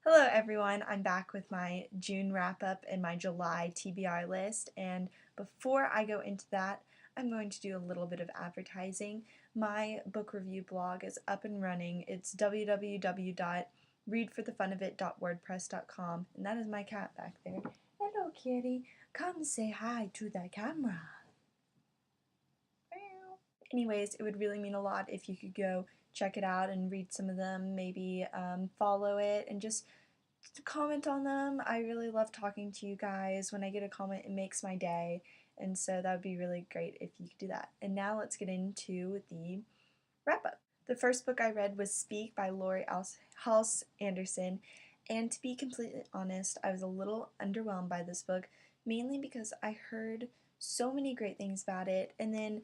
Hello everyone, I'm back with my June wrap-up and my July TBR list, and before I go into that, I'm going to do a little bit of advertising. My book review blog is up and running. It's www.readforthefunofit.wordpress.com, and that is my cat back there. Hello kitty, come say hi to the camera. Anyways, it would really mean a lot if you could go check it out and read some of them, maybe follow it, and just comment on them. I really love talking to you guys. When I get a comment, it makes my day, and so that would be really great if you could do that. And now let's get into the wrap-up. The first book I read was Speak by Laurie Halse Anderson, and to be completely honest, I was a little underwhelmed by this book, mainly because I heard so many great things about it, and then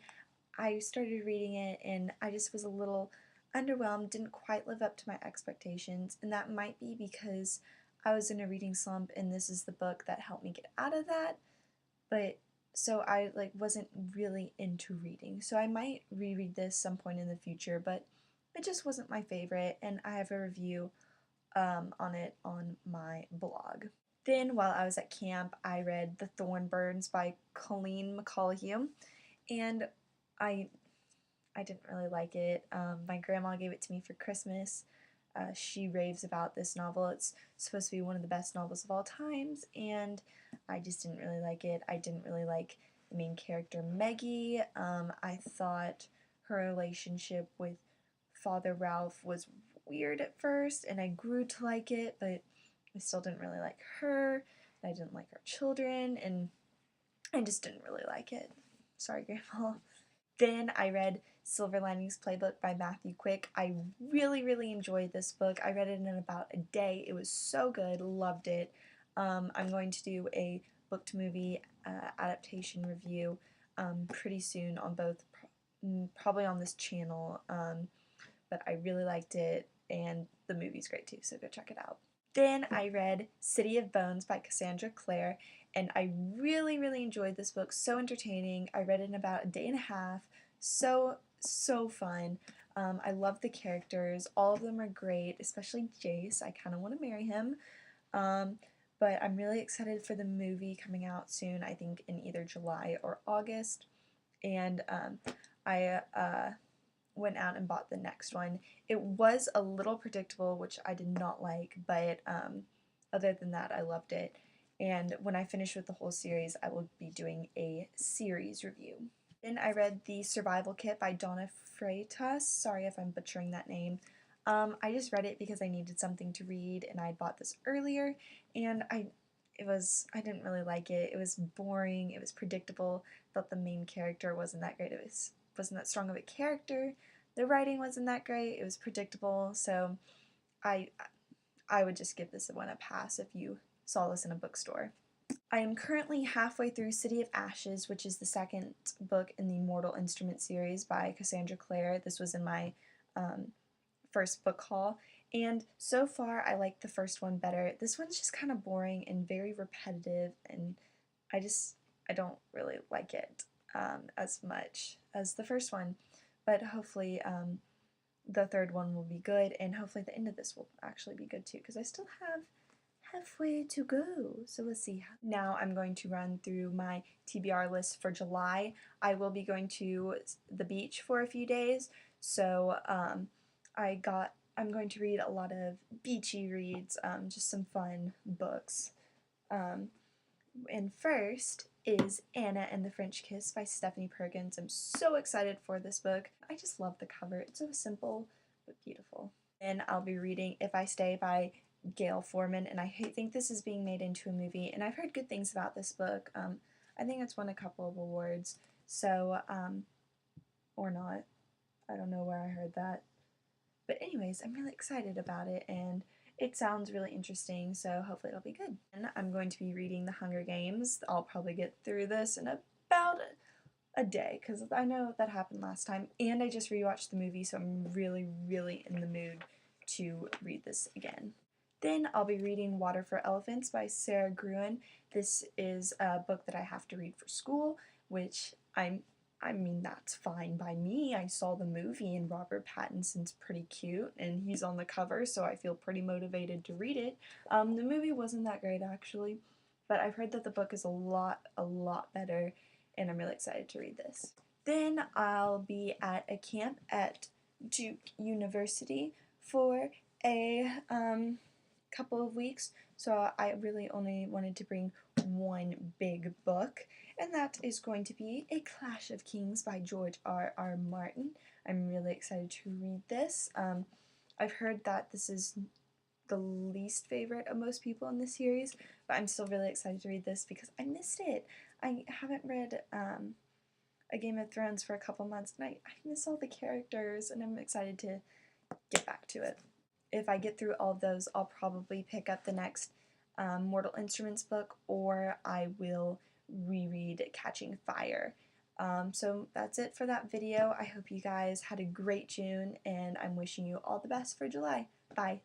I started reading it and I just was a little underwhelmed, didn't quite live up to my expectations, and that might be because I was in a reading slump and this is the book that helped me get out of that. But so I wasn't really into reading. So I might reread this some point in the future, but it just wasn't my favorite, and I have a review on it on my blog. Then while I was at camp, I read The Thornburns by Colleen McCullough, and I I didn't really like it. My grandma gave it to me for Christmas. She raves about this novel. It's supposed to be one of the best novels of all times, and I just didn't really like it. I didn't really like the main character, Meggie. I thought her relationship with Father Ralph was weird at first, and I grew to like it, but I still didn't really like her. I didn't like her children, and I just didn't really like it. Sorry, Grandma. Then I read Silver Linings Playbook by Matthew Quick. I really enjoyed this book. I read it in about a day. It was so good, loved it. I'm going to do a book to movie adaptation review pretty soon on both, probably on this channel, but I really liked it, and the movie's great too, so go check it out. Then I read City of Bones by Cassandra Clare, and I really enjoyed this book. So entertaining. I read it in about a day and a half. So fun. I love the characters. All of them are great, especially Jace. I kind of want to marry him. Um, but I'm really excited for the movie coming out soon, I think in either July or August. And I went out and bought the next one. It was a little predictable, which I did not like, but other than that, I loved it. And when I finish with the whole series, I will be doing a series review. Then I read The Survival Kit by Donna Freitas. Sorry if I'm butchering that name. I just read it because I needed something to read, and I had bought this earlier, and I didn't really like it. It was boring. It was predictable. I thought the main character wasn't that great. It wasn't that strong of a character. The writing wasn't that great. It was predictable. So I I would just give this one a pass if you saw this in a bookstore. I am currently halfway through City of Ashes, which is the second book in the Mortal Instrument series by Cassandra Clare. This was in my first book haul, and so far I like the first one better. This one's just kind of boring and very repetitive, and I don't really like it as much as the first one, but hopefully the third one will be good, and hopefully the end of this will actually be good too, because I still have halfway to go. So let's see. Now I'm going to run through my TBR list for July. I will be going to the beach for a few days, so I'm going to read a lot of beachy reads, just some fun books. And first is Anna and the French Kiss by Stephanie Perkins. I'm so excited for this book. I just love the cover. It's so simple but beautiful. And I'll be reading If I Stay by Gail Forman, and I think this is being made into a movie, and I've heard good things about this book. I think it's won a couple of awards, so, or not. I don't know where I heard that. But anyways, I'm really excited about it, and it sounds really interesting, so hopefully it'll be good. And I'm going to be reading The Hunger Games. I'll probably get through this in about a day, because I know that happened last time, and I just rewatched the movie, so I'm really in the mood to read this again. Then I'll be reading Water for Elephants by Sarah Gruen. This is a book that I have to read for school, which I mean, that's fine by me. I saw the movie and Robert Pattinson's pretty cute and he's on the cover, so I feel pretty motivated to read it. The movie wasn't that great actually, but I've heard that the book is a lot better, and I'm really excited to read this. Then I'll be at a camp at Duke University for a couple of weeks, so I really only wanted to bring one big book, and that is going to be A Clash of Kings by George R.R. Martin. I'm really excited to read this. I've heard that this is the least favorite of most people in the series, but I'm still really excited to read this because I missed it. I haven't read A Game of Thrones for a couple months, and I miss all the characters, and I'm excited to get back to it. If I get through all of those, I'll probably pick up the next Mortal Instruments book, or I will reread Catching Fire. So that's it for that video. I hope you guys had a great June, and I'm wishing you all the best for July. Bye.